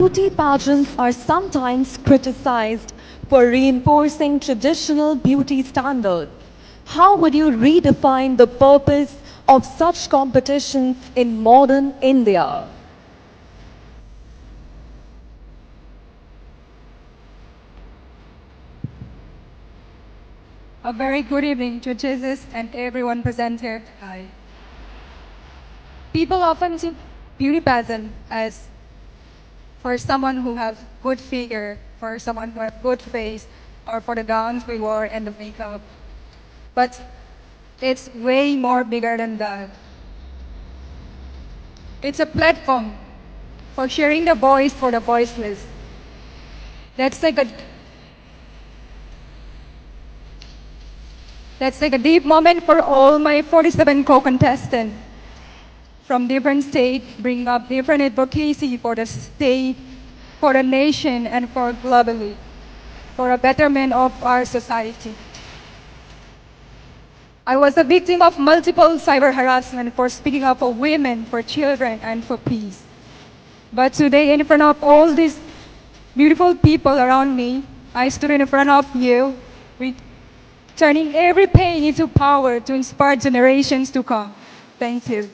Beauty pageants are sometimes criticized for reinforcing traditional beauty standards. How would you redefine the purpose of such competitions in modern India? A very good evening to Jesus and everyone present here. Hi. People often see beauty pageant as for someone who has good figure, for someone who has good face, or for the gowns we wore and the makeup. But it's way more bigger than that. It's a platform for sharing the voice for the voiceless. That's like a that's like a deep moment for all my 47 co-contestants from different states, bring up different advocacy for the state, for the nation, and for globally, for a betterment of our society. I was a victim of multiple cyber harassment for speaking up for women, for children, and for peace. But today, in front of all these beautiful people around me, I stood in front of you, with turning every pain into power to inspire generations to come. Thank you.